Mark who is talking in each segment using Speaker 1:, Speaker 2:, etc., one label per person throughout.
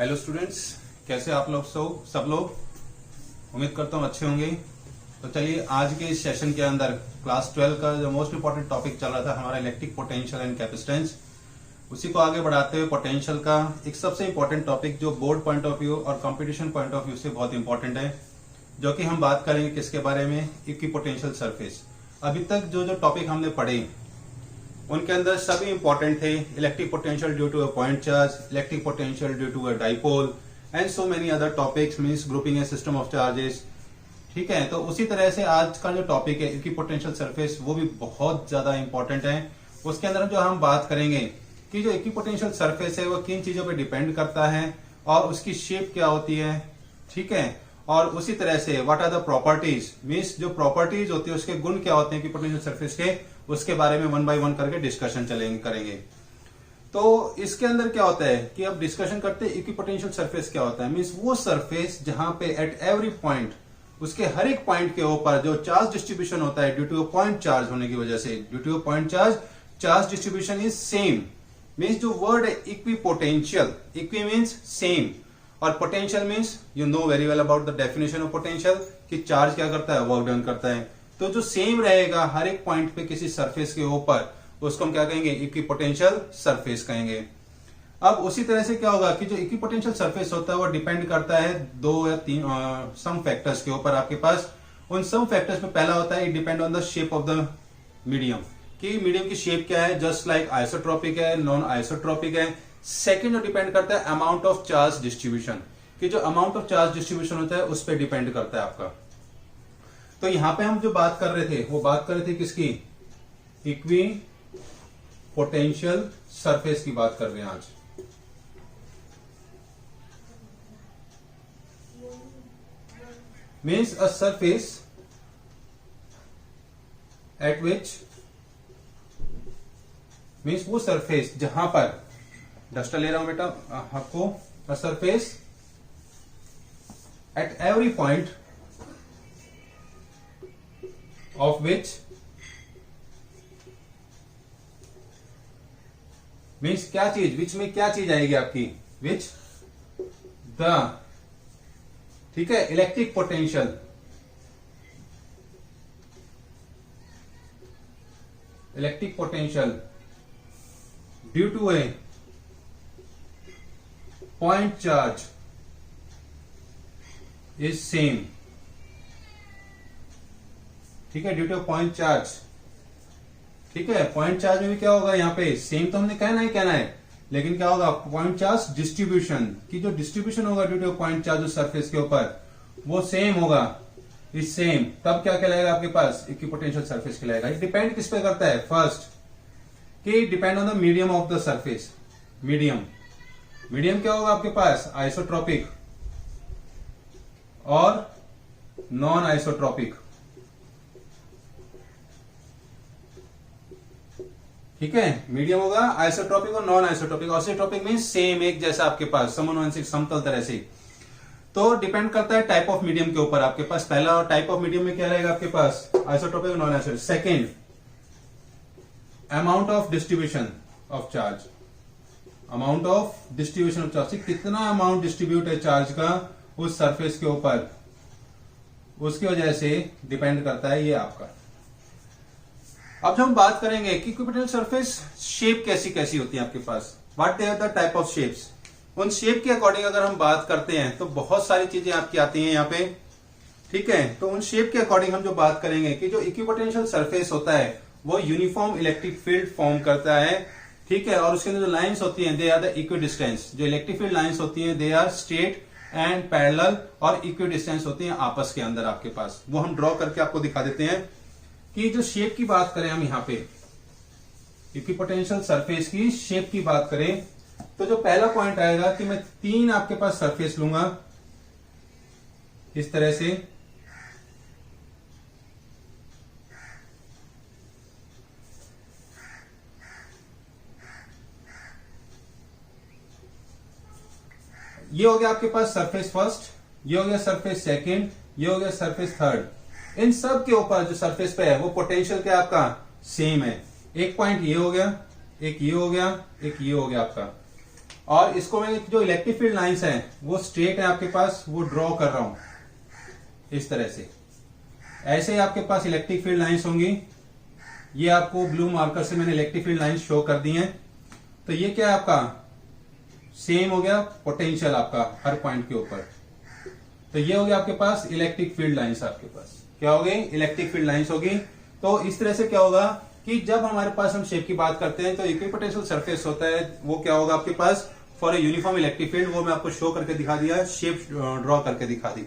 Speaker 1: Hello students, कैसे आप लोग सब लोग उम्मीद करता हूँ अच्छे होंगे। तो चलिए आज के इस सेशन के अंदर क्लास 12 का जो मोस्ट इंपॉर्टेंट टॉपिक चल रहा था हमारा इलेक्ट्रिक पोटेंशियल एंड कैपेसिटेंस, उसी को आगे बढ़ाते हुए पोटेंशियल का एक सबसे इंपॉर्टेंट टॉपिक जो बोर्ड पॉइंट ऑफ व्यू और कंपटीशन पॉइंट ऑफ व्यू से बहुत इंपॉर्टेंट है, जो कि हम बात करेंगे किसके बारे में, इक्विपोटेंशियल सरफेस। अभी तक जो टॉपिक हमने पढ़े उनके अंदर सभी इंपॉर्टेंट थे। Electric potential due to a point charge, electric potential due to a dipole and so many other topics, means grouping a system of charges. ठीक है, तो उसी तरह से आज का जो टॉपिक है इक्विपोटेंशियल सरफेस, वो भी बहुत ज्यादा इंपॉर्टेंट है। उसके अंदर जो हम बात करेंगे कि जो इक्विपोटेंशियल सरफेस है वो किन चीजों पर डिपेंड करता है और उसकी शेप क्या होती है। ठीक है, और उसी तरह से what are the properties, means जो प्रॉपर्टीज होती है उसके गुण क्या होते हैं इक्विपोटेंशियल सरफेस के, उसके बारे में वन बाय वन करके डिस्कशन करेंगे। तो इसके अंदर क्या होता है कि अब डिस्कशन करते हैं इक्विपोटेंशियल सरफेस क्या होता है। मींस वो सरफेस जहां पे एट एवरी पॉइंट, उसके हर एक पॉइंट के ऊपर जो चार्ज डिस्ट्रीब्यूशन होता है ड्यू टू पॉइंट चार्ज होने की वजह से, due two point charge distribution is same. Means जो वर्ड है इक्विपोटेंशियल, इक्वी मीन्स सेम और potential means you know very well about the definition of potential कि चार्ज क्या करता है, वर्क डन करता है। तो जो सेम रहेगा हर एक पॉइंट पे किसी सरफेस के ऊपर, उसको हम क्या कहेंगे, इक्विपोटेंशियल सरफेस कहेंगे। अब उसी तरह से क्या होगा कि जो इक्विपोटेंशियल सरफेस होता है वो डिपेंड करता है दो या तीन सम फैक्टर्स के ऊपर आपके पास। उन सम फैक्टर्स में पहला होता है it depend on the shape of the medium, कि मीडियम की शेप क्या है, जस्ट लाइक आइसोट्रोपिक है, नॉन आइसोट्रोपिक है। सेकेंड जो डिपेंड करता है अमाउंट ऑफ चार्ज डिस्ट्रीब्यूशन, कि जो अमाउंट ऑफ चार्ज डिस्ट्रीब्यूशन होता है उस पर डिपेंड करता है आपका। तो यहां पे हम जो बात कर रहे थे वो बात कर रहे थे किसकी, इक्वी पोटेंशियल सरफेस की बात कर रहे हैं आज। Means a surface at which, means वो सरफेस जहां पर, डस्टर ले रहा हूं बेटा आपको, a surface at every point of which means क्या चीज, which में क्या चीज आएगी आपकी, which the, ठीक है, electric potential, electric potential due to a point charge is same. ठीक है, ड्यू टू पॉइंट चार्ज। ठीक है, पॉइंट चार्ज में भी क्या होगा, यहाँ पे सेम तो हमने कहना है, लेकिन क्या होगा, पॉइंट चार्ज डिस्ट्रीब्यूशन की जो डिस्ट्रीब्यूशन होगा due two point charge surface के ऊपर वो सेम होगा, इज सेम। तब क्या कहलाएगा आपके पास, इक्विपोटेंशियल सरफेस कहलाएगा। इट डिपेंड किस पे करता है, फर्स्ट कि depend on the medium of the surface. Medium क्या होगा आपके पास, आइसोट्रोपिक और नॉन आइसोट्रोपिक। ठीक है, मीडियम होगा आइसोट्रोपिक और non isotropic. Isotropic means same, एक जैसा आपके पास, समनुवंशिक समतल तरह से। तो डिपेंड करता है टाइप ऑफ मीडियम के ऊपर आपके पास। पहला टाइप ऑफ मीडियम में क्या रहेगा आपके पास, आइसोट्रोपिक और non isotropic. Second, amount of distribution of charge, amount of distribution of charge, कितना अमाउंट डिस्ट्रीब्यूट है चार्ज का उस सरफेस के ऊपर, उसकी वजह से डिपेंड करता है ये आपका। अब जब हम बात करेंगे कि इक्विपोटेंशियल सरफेस शेप कैसी कैसी होती है आपके पास, what they are the type of shapes, उन शेप के अकॉर्डिंग अगर हम बात करते हैं तो बहुत सारी चीजें आपकी आती हैं यहाँ पे। ठीक है, तो उन शेप के अकॉर्डिंग हम जो बात करेंगे कि जो इक्विपोटेंशियल सरफेस होता है वो यूनिफॉर्म इलेक्ट्रिक फील्ड फॉर्म करता है। ठीक है, और उसके अंदर जो लाइन्स होती हैं दे आर द इक्विडिस्टेंस, जो इलेक्ट्रिक फील्ड लाइन्स होती हैं they are straight and parallel और इक्विडिस्टेंस होती हैं आपस के अंदर आपके पास। वो हम ड्रॉ करके आपको दिखा देते हैं कि जो शेप की बात करें हम यहाँ पे, इक्विपोटेंशियल सरफेस की शेप की बात करें तो जो पहला पॉइंट आएगा कि मैं तीन आपके पास सरफेस लूंगा इस तरह से। ये हो गया आपके पास सरफेस फर्स्ट, ये हो गया सरफेस सेकंड, ये हो गया सरफेस थर्ड। इन सब के ऊपर जो सरफेस पे है वो पोटेंशियल क्या आपका सेम है। एक पॉइंट ये हो गया, एक ये हो गया, एक ये हो गया आपका। और इसको मैं जो इलेक्ट्रिक फील्ड लाइंस हैं वो स्ट्रेट है आपके पास, वो ड्रॉ कर रहा हूं इस तरह से। ऐसे ही आपके पास इलेक्ट्रिक फील्ड लाइंस होंगी। ये आपको ब्लू मार्कर से मैंने इलेक्ट्रिक फील्ड लाइंस शो कर दी हैं। तो ये क्या है आपका सेम हो गया पोटेंशियल आपका हर पॉइंट के ऊपर। तो ये हो गया आपके पास इलेक्ट्रिक फील्ड लाइंस। आपके पास क्या हो गई, इलेक्ट्रिक फील्ड लाइंस होगी। तो इस तरह से क्या होगा कि जब हमारे पास हम शेप की बात करते हैं तो इक्विपोटेंशियल सरफेस होता है, वो क्या होगा आपके पास for a uniform electric field. वो मैं आपको शो करके दिखा दिया, शेप ड्रॉ करके दिखा दी।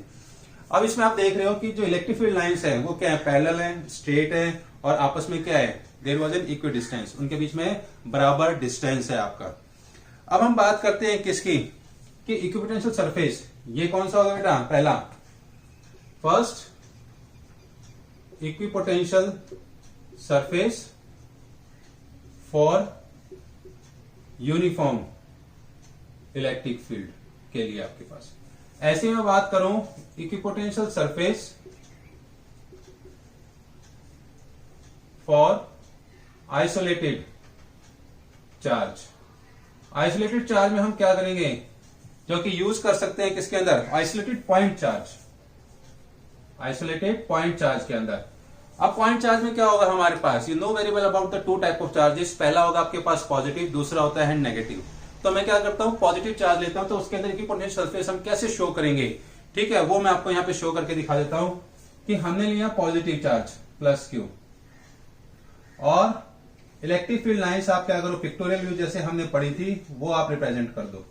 Speaker 1: अब इसमें आप देख रहे हो कि जो इलेक्ट्रिक फील्ड लाइंस है वो क्या है, पैरेलल है, स्ट्रेट है, और आपस में क्या है, there was an equidistance, उनके बीच में बराबर डिस्टेंस है आपका। अब हम बात करते हैं किसकी, कि इक्विपोटेंशियल सरफेस ये कौन सा होगा बेटा, पहला first equipotential surface for uniform electric field के लिए आपके पास। ऐसे में बात करूं equipotential surface for isolated charge. Isolated charge में हम क्या करेंगे, जो कि यूज कर सकते हैं किसके अंदर, isolated point charge, isolated point charge के अंदर। अब पॉइंट चार्ज में क्या होगा हमारे पास, you know very well about the two type of charges. पहला होगा आपके पास पॉजिटिव, दूसरा होता है नेगेटिव। तो मैं क्या करता हूं, पॉजिटिव चार्ज लेता हूं, तो उसके अंदर इक्विपोटेंशियल सरफेस हम कैसे शो करेंगे, ठीक है, वो मैं आपको यहां पे शो करके दिखा देता हूं कि हमने लिया पॉजिटिव चार्ज प्लस क्यू, और इलेक्ट्रिक फील्ड लाइंस आप क्या करो, पिक्टोरियल व्यू जैसे हमने पढ़ी थी वो आप रिप्रेजेंट कर दो।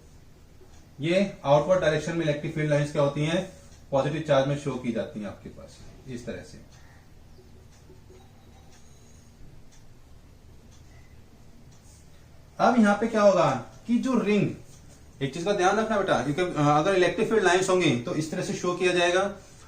Speaker 1: ये आउटवर्ड डायरेक्शन में इलेक्ट्रिक फील्ड लाइंस क्या होती हैं, पॉजिटिव चार्ज में शो की जाती हैं आपके पास इस तरह से। अब यहां पे क्या होगा कि जो रिंग, एक चीज का ध्यान रखना बेटा, अगर इलेक्ट्रिक फील्ड लाइंस होंगी तो इस तरह से शो किया जाएगा।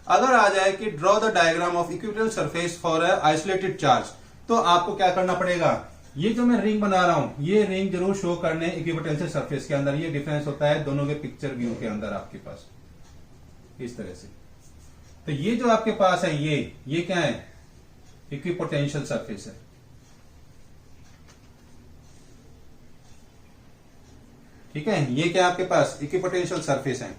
Speaker 1: अगर आ जाए कि draw the diagram of equipotential surface for isolated charge, तो आपको क्या करना पड़ेगा, ये जो मैं रिंग बना रहा हूं ये रिंग जरूर शो करने इक्विपोटेंशियल सरफेस के अंदर। ये डिफरेंस होता है दोनों के पिक्चर व्यू के अंदर आपके पास इस तरह से। तो ये जो आपके पास है ये क्या है, इक्विपोटेंशियल सरफेस है, ठीक है। ये क्या आपके पास इक्विपोटेंशियल सरफेस है।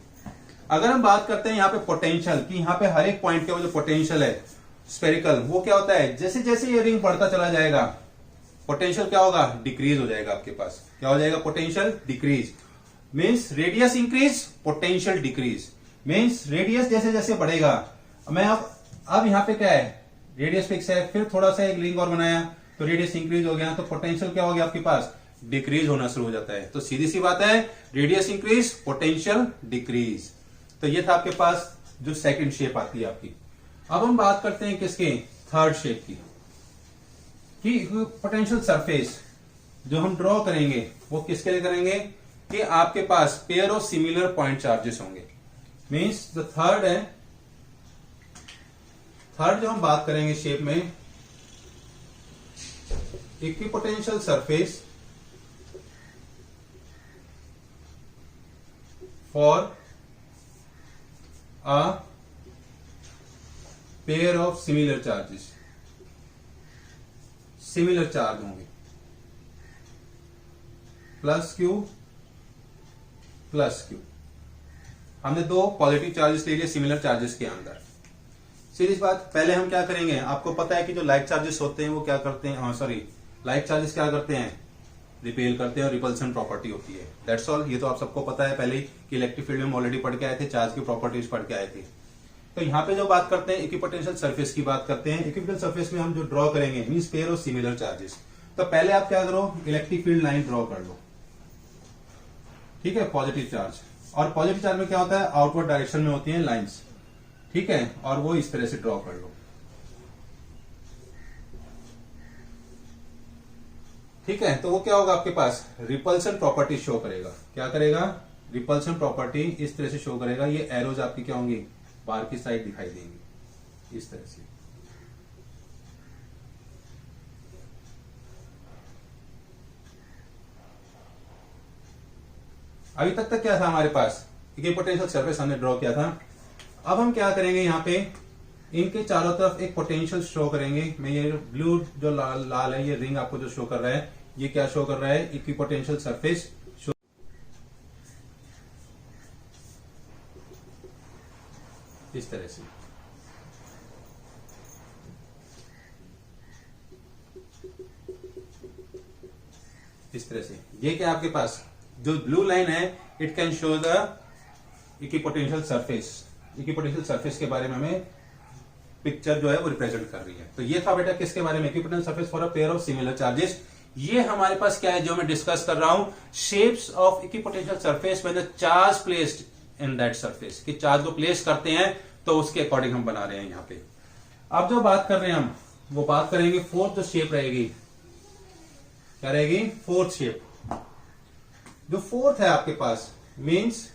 Speaker 1: अगर हम बात करते हैं यहाँ पे पोटेंशियल की, यहाँ पे हर एक पॉइंट के वो जो पोटेंशियल है स्फेरिकल, वो क्या होता है, जैसे जैसे ये रिंग बढ़ता चला जाएगा पोटेंशियल क्या होगा, डिक्रीज हो जाएगा आपके पास। क्या हो जाएगा, potential decrease, means radius increase, potential decrease, means radius जैसे जैसे बढ़ेगा। मैं अब यहाँ पे क्या है, रेडियस फिक्स है, फिर थोड़ा सा एक रिंग और बनाया तो रेडियस इंक्रीज हो गया, तो पोटेंशियल क्या हो गया आपके पास, डिक्रीज होना शुरू हो जाता है। तो सीधी सी बात है, रेडियस इंक्रीज, पोटेंशियल डिक्रीज। तो ये था आपके पास जो सेकंड शेप आती है आपकी। अब हम बात करते हैं किसके, थर्ड शेप की, कि पोटेंशियल सरफेस जो हम ड्रॉ करेंगे वो किसके लिए करेंगे, कि आपके पास pair of similar point charges होंगे। मींस जो थर्ड है, थर्ड जो हम बात करेंगे शेप में, equipotential surface for a pair of similar charges, similar charge होंगे, प्लस क्यू प्लस क्यू। हमने दो पॉजिटिव चार्जेस ले लिए सिमिलर चार्जेस के अंदर। सीधी बात, पहले हम क्या करेंगे, आपको पता है कि जो लाइक चार्जेस होते हैं वो क्या करते हैं, लाइक चार्जेस क्या करते हैं, रिपेल करते हैं, और रिपल्सन प्रॉपर्टी होती है। That's all. ये तो आप सबको पता है पहले ही कि इलेक्ट्रिक फील्ड में ऑलरेडी पढ़ के आए थे, चार्ज की प्रॉपर्टीज पढ़ के आए थे। तो यहाँ पे जो बात करते हैं इक्विपोटेंशियल सरफेस की बात करते हैं। इक्विपोटेंशियल सरफेस में हम जो ड्रॉ करेंगे means pair of similar charges. तो पहले आप क्या करो, इलेक्ट्रिक फील्ड लाइन ड्रॉ कर लो, ठीक है, पॉजिटिव चार्ज। और पॉजिटिव चार्ज में क्या होता है, आउटवर्ड डायरेक्शन में होती है लाइन्स, ठीक है, और वो इस तरह से ड्रॉ कर लो, ठीक है। तो वो क्या होगा आपके पास, रिपल्सन प्रॉपर्टी शो करेगा। क्या करेगा, रिपल्सन प्रॉपर्टी इस तरह से शो करेगा। ये एरोज आपकी क्या होंगी, बाहर की साइड दिखाई देंगी इस तरह से। अभी तक क्या था हमारे पास, इक्विपोटेंशियल सरफेस हमने ड्रॉ किया था। अब हम क्या करेंगे, यहाँ पे इनके चारों तरफ एक पोटेंशियल शो करेंगे। मैं ये ब्लू जो लाल है, ये रिंग आपको जो शो कर रहा है, ये क्या शो कर रहा है, इक्विपोटेंशियल सरफेस शो। इस तरह से। इस तरह से ये क्या आपके पास जो ब्लू लाइन है, it can show the equipotential surface. Equipotential surface के बारे में हमें पिक्चर जो है वो रिप्रेजेंट कर रही है। तो ये था बेटा किसके बारे में, equipotential surface for a pair of similar charges. ये हमारे पास क्या है जो मैं डिस्कस कर रहा हूं, shapes of equipotential surface when the charge placed in that surface, कि चार्ज को प्लेस करते हैं तो उसके अकॉर्डिंग हम बना रहे हैं यहां पे। अब जो बात कर रहे हैं हम वो बात करेंगे फोर्थ जो शेप रहेगी, क्या रहेगी, फोर्थ शेप। जो फोर्थ है आपके पास means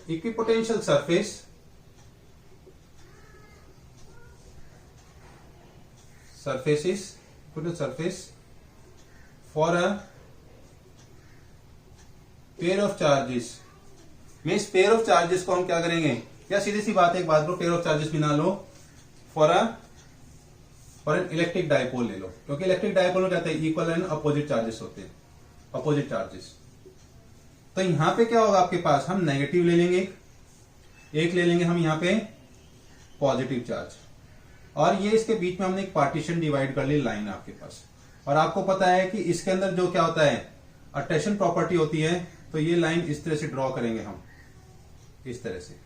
Speaker 1: equipotential surface surface for a pair of charges। Means pair of charges को हम क्या करेंगे, क्या सीधी सी बात है, एक बात लो, पेयर ऑफ चार्जेस भी ना लो, फॉर एन इलेक्ट्रिक डायपोल ले लो, क्योंकि इलेक्ट्रिक डायपोल में कहते हैं इक्वल एंड अपोजिट चार्जेस होते हैं, अपोजिट चार्जेस। तो यहां पे क्या होगा आपके पास, हम नेगेटिव ले लेंगे, एक ले लेंगे हम यहां पे पॉजिटिव चार्ज, और ये इसके बीच में हमने एक पार्टीशन डिवाइड कर ली लाइन आपके पास। और आपको पता है कि इसके अंदर जो क्या होता है, अट्रैक्शन प्रॉपर्टी होती है, तो ये लाइन इस तरह से ड्रॉ करेंगे हम, इस तरह से।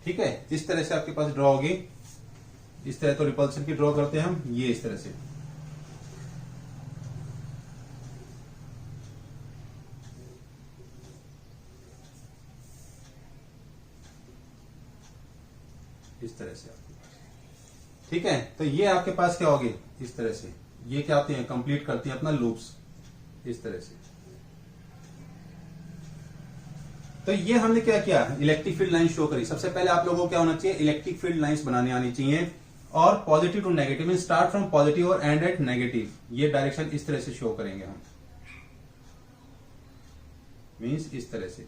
Speaker 1: ठीक है, इस तरह से आपके पास ड्रॉ होगी, इस तरह तो रिपल्सन की ड्रॉ करते हैं हम, ये इस तरह से। इस तरह से आपके पास, ठीक है। तो ये आपके पास क्या होगी, इस तरह से, ये क्या होती है, कंप्लीट करती है अपना लूप्स, इस तरह से। तो ये हमने क्या किया, इलेक्ट्रिक फील्ड लाइन शो करी। सबसे पहले आप लोगों को क्या होना चाहिए, इलेक्ट्रिक फील्ड लाइंस बनाने आनी चाहिए, और positive to negative mean start from positive और एंड एट नेगेटिव, ये डायरेक्शन इस तरह से शो करेंगे हम, मीन्स इस तरह से।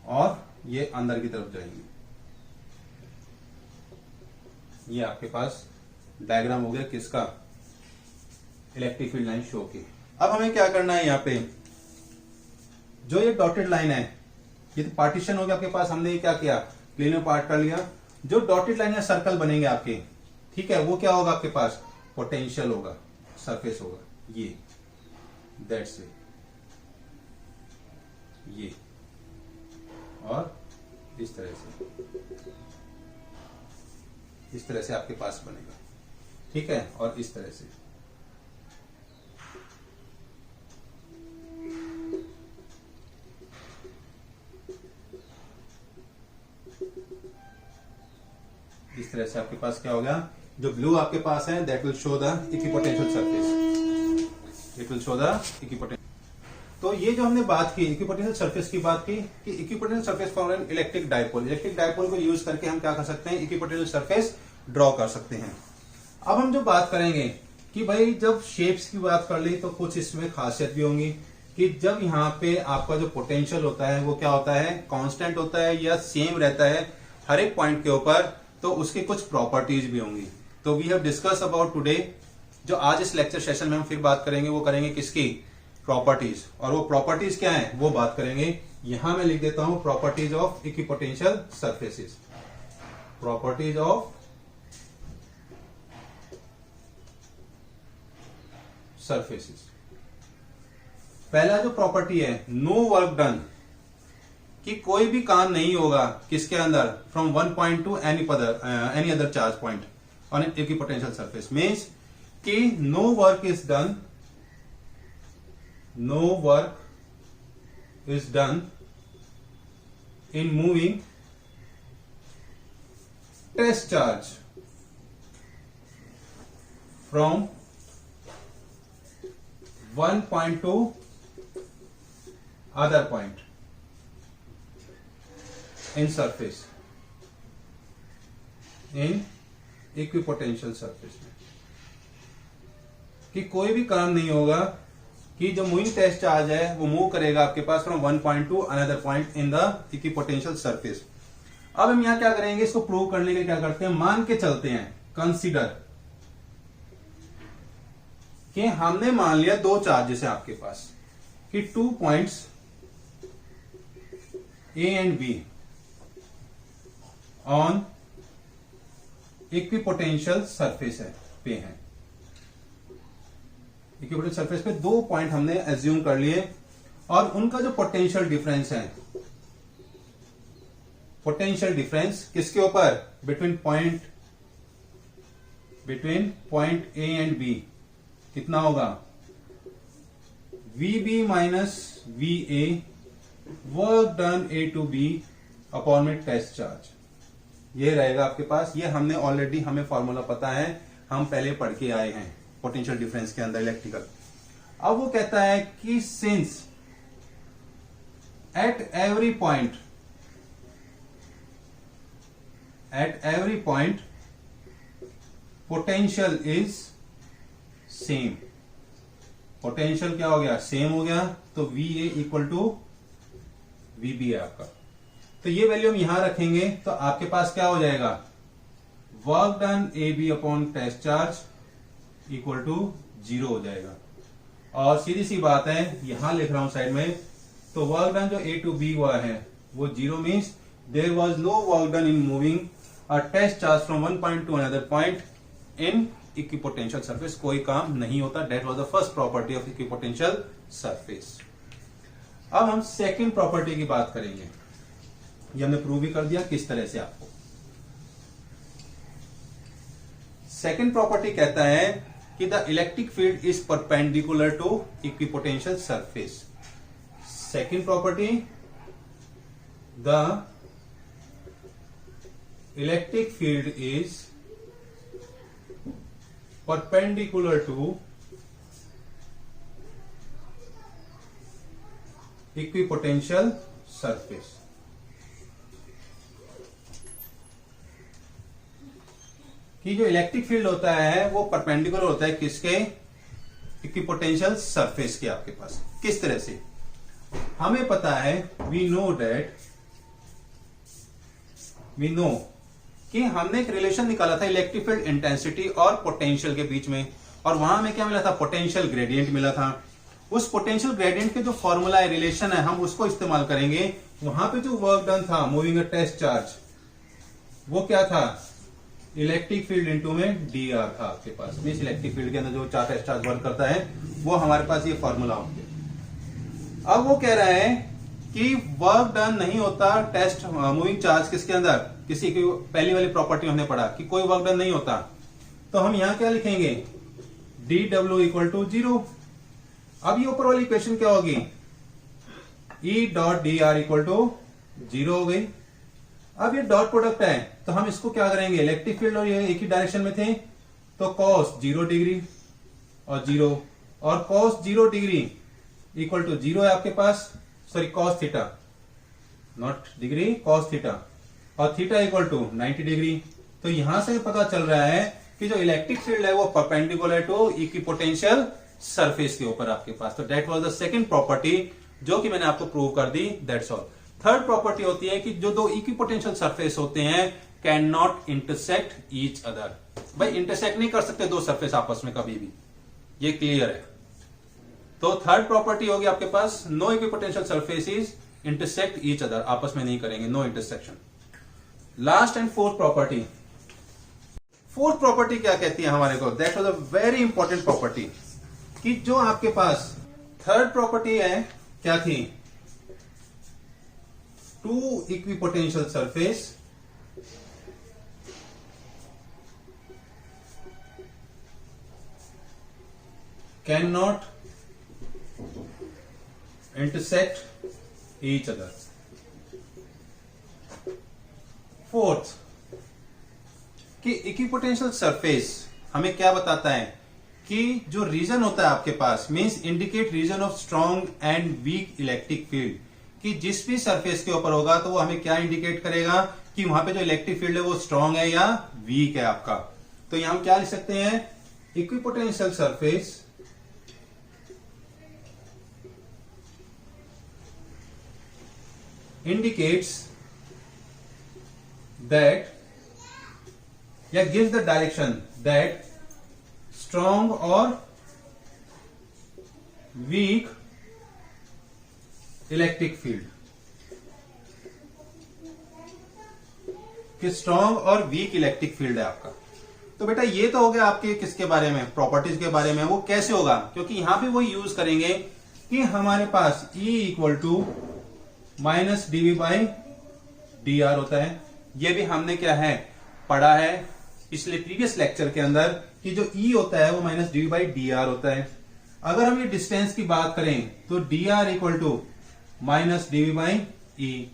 Speaker 1: और ये अंदर की तरफ जाएंगे। ये आपके पास डायग्राम हो गया किसका, इलेक्ट्रिक फील्ड लाइन शो की। अब हमें क्या करना है, यहां पे जो ये डॉटेड लाइन है, ये तो पार्टीशन हो गया आपके पास, हमने ये क्या किया, प्लेन में पार्ट कर लिया। जो डॉटेड लाइन या सर्कल बनेंगे आपके, ठीक है, वो क्या होगा आपके पास, पोटेंशियल होगा, सरफेस होगा, ये दैट्स इट, ये, और इस तरह से आपके पास बनेगा, ठीक है, और इस तरह से। इस तरह से आपके पास क्या होगा, जो ब्लू आपके पास है that will show the equipotential surface, it will show the equipotential. तो ये जो हमने बात की इक्विपोटेंशियल सरफेस की बात की, कि equipotential surface for an electric dipole, electric dipole को यूज करके हम क्या कर सकते हैं, इक्विपोटेंशियल सरफेस ड्रॉ कर सकते हैं। अब हम जो बात करेंगे कि भाई जब शेप्स की बात कर ली तो कुछ इसमें खासियत भी होंगी, कि जब यहाँ पे आपका जो पोटेंशियल होता है वो क्या होता है, कांस्टेंट होता है या सेम रहता है हर एक पॉइंट के ऊपर, तो उसकी कुछ प्रॉपर्टीज भी होंगी। तो we have discuss about today, जो आज इस लेक्चर सेशन में हम फिर बात करेंगे, वो करेंगे किसकी, प्रॉपर्टीज। और वो प्रॉपर्टीज क्या है वो बात करेंगे। यहां मैं लिख देता हूं properties of equipotential surfaces, properties of surfaces. पहला जो प्रॉपर्टी है, नो वर्क डन, कि कोई भी काम नहीं होगा किसके अंदर, from one point to any other charge point on an equipotential surface, means कि no work is done, no work is done in moving test charge from one point to other point in surface, in equipotential surface में, कि कोई भी काम नहीं होगा कि जो मूविंग टेस्ट चार्ज है वो मूव करेगा आपके पास from one point to another point in the equipotential surface. अब हम यहाँ क्या करेंगे, इसको प्रूव करने के लिए क्या करते हैं, मान के चलते हैं कंसीडर कि हमने मान लिया दो चार्जेस है आपके पास कि 2 points A and be on equipotential surface पे है। इक्विपोटेंशियल सरफेस पे 2 पॉइंट हमने एज्यूम कर लिए और उनका जो पोटेंशियल डिफरेंस है, पोटेंशियल डिफरेंस किसके ऊपर, between point A and B कितना होगा, VB minus VA work done A to B upon में टेस्ट चार्ज, ये रहेगा आपके पास। ये हमने ऑलरेडी, हमें फॉर्मूला पता है, हम पहले पढ़ के आए हैं पोटेंशियल डिफरेंस के अंदर इलेक्ट्रिकल। अब वो कहता है कि since at every point potential is same, potential क्या हो गया, सेम हो गया, तो VA इक्वल टू VB है आपका। तो ये वैल्यू हम यहां रखेंगे तो आपके पास क्या हो जाएगा, work done AB upon test charge equal to 0 हो जाएगा। और सीधी सी बात है, यहां लिख रहा हूं साइड में, तो वर्क डन जो A टू B हुआ है वो 0 means there was no work done in moving a test charge from one point to another point in equipotential surface, कोई काम नहीं होता। That was the first property of equipotential surface. अब हम second property की बात करेंगे, ये हमने प्रूव भी कर दिया किस तरह से आपको। सेकंड प्रॉपर्टी कहता है कि the electric field is perpendicular to equipotential surface. Second property, the electric field is perpendicular to equipotential surface. कि जो इलेक्ट्रिक फील्ड होता है वो परपेंडिकुलर होता है किसके, इक्विपोटेंशियल सरफेस के आपके पास। किस तरह से, हमें पता है, वी नो कि हमने एक रिलेशन निकाला था इलेक्ट्रिक फील्ड इंटेंसिटी और पोटेंशियल के बीच में, और वहां में क्या मिला था, पोटेंशियल ग्रेडियंट मिला था। उस पोटेंशियल ग्रेडियंट के जो फॉर्मूला है, रिलेशन है, हम उसको इस्तेमाल करेंगे। वहां पे जो वर्क डन था मूविंग अ टेस्ट चार्ज, वो क्या था, इलेक्ट्रिक फील्ड इनटू में dr था आपके पास। मींस इलेक्ट्रिक फील्ड के अंदर जो टेस्ट चार्ज वर्क करता है वो हमारे पास ये फॉर्मूला होता है। अब वो कह रहा है कि वर्क डन नहीं होता टेस्ट मूविंग चार्ज किसके अंदर, किसी की पहली वाली प्रॉपर्टी हमने पढ़ा कि कोई वर्क डन नहीं होता, तो हम यहां क्या लिखेंगे, dw इक्वल टू 0। अब ये ऊपर वाली इक्वेशन क्या होगी, E dot dr equal to 0 हो गई। अब ये डॉट प्रोडक्ट है तो हम इसको क्या करेंगे, इलेक्ट्रिक फील्ड और ये एक ही डायरेक्शन में थे, तो cos 0 डिग्री और 0 और cos 0 डिग्री इक्वल टू 0 है आपके पास, sorry cos theta, not degree, cos theta, और थीटा इक्वल टू 90 डिग्री। तो यहां से पता चल रहा है कि जो इलेक्ट्रिक फील्ड है वो परपेंडिकुलर टू इक्विपोटेंशियल सरफेस के ऊपर आपके पास। तो that was the second property जो कि मैंने आपको प्रूव कर दी, दैट्स ऑल। थर्ड प्रॉपर्टी होती है कि जो दो इक्विपोटेंशियल सरफेस होते हैं can not intersect each other. भाई इंटरसेक्ट नहीं कर सकते दो सरफेस आपस में कभी भी, ये क्लियर है। तो थर्ड प्रॉपर्टी होगी आपके पास, no equipotential surface is intersect each other, आपस में नहीं करेंगे, no intersection. Last and fourth property, fourth property क्या कहती है हमारे को, that was a very important property, कि जो आपके पास थर्ड प्रॉपर्टी है क्या थी, two equipotential surface cannot intersect each other. Fourth, कि इक्विपोटेंशियल सरफेस हमें क्या बताता है कि जो रीजन होता है आपके पास, means indicate region of strong and weak electric field, कि जिस भी सरफेस के ऊपर होगा तो वो हमें क्या इंडिकेट करेगा कि वहां पे जो इलेक्ट्रिक फील्ड है वो स्ट्रॉन्ग है या वीक है आपका। तो यहां हम क्या लिख सकते हैं, इक्विपोटेंशियल सरफेस indicates that या gives the direction that strong और वीक इलेक्ट्रिक फील्ड, कि स्ट्रॉन्ग और वीक इलेक्ट्रिक फील्ड है आपका। तो बेटा ये तो हो गया आपके किसके बारे में, प्रॉपर्टीज के बारे में। वो कैसे होगा, क्योंकि यहां पे वो यूज करेंगे कि हमारे पास E equal to minus dV by d r होता है। ये भी हमने क्या है पढ़ा है पिछले प्रीवियस लेक्चर के अंदर कि जो E होता है वो minus dV by d r होता है। अगर हम ये डिस्टेंस की बात करें तो d r equal to minus dV by E,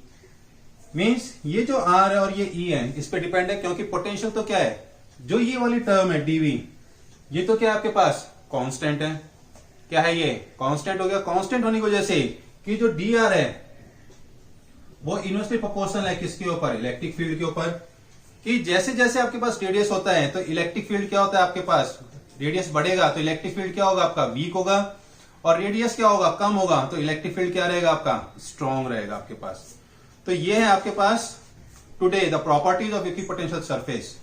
Speaker 1: means ये जो आर है और ये ई है इस पे डिपेंड है, क्योंकि पोटेंशियल तो क्या है, जो ये वाली टर्म है डीवी, ये तो क्या आपके पास कांस्टेंट है। क्या है ये कांस्टेंट हो गया। कांस्टेंट होने की वजह से कि जो डी आर है वो इनवर्सली प्रोपोर्शनल है किसके ऊपर, इलेक्ट्रिक फील्ड के ऊपर। कि जैसे जैसे आपके पास रेडियस होता है तो इलेक्ट्रिक फील्ड क्या होता है आपके पास, रेडियस बढ़ेगा तो इलेक्ट्रिक फील्ड क्या होगा आपका, वीक होगा। और रेडियस क्या होगा, कम होगा, तो इलेक्ट्रिक फील्ड क्या रहेगा आपका, स्ट्रॉन्ग रहेगा आपके पास। तो ये है आपके पास today the properties of equipotential surface.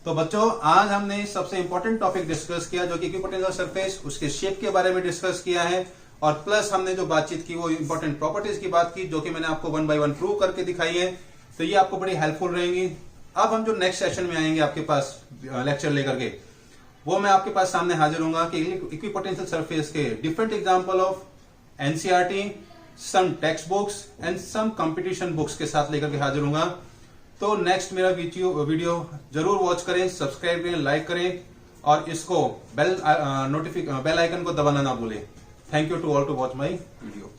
Speaker 1: तो बच्चों आज हमने सबसे इंपॉर्टेंट टॉपिक डिस्कस किया जो कि इक्विपोटेंशियल सरफेस, उसके शेप के बारे में डिस्कस किया है, और प्लस हमने जो बातचीत की वो इंपॉर्टेंट प्रॉपर्टीज की बात की जो कि मैंने आपको 1 by 1 प्रूव करके दिखाई है। तो ये आपको बड़ी हेल्पफुल रहेंगी। अब हम जो नेक्स्ट सेशन में आएंगे आपके पास लेक्चर लेकर के, वो मैं आपके पास सामने हाजिर होऊंगा कि इक्विपोटेंशियल सरफेस के different example of NCERT, some text books and some competition books के साथ लेकर के हाजिर होऊंगा। तो नेक्स्ट मेरा वीडियो जरूर वॉच करें, सब्सक्राइब करें, लाइक करें, और इसको बेल आइकन को दबाना ना भूलें। Thank you to all to watch my video.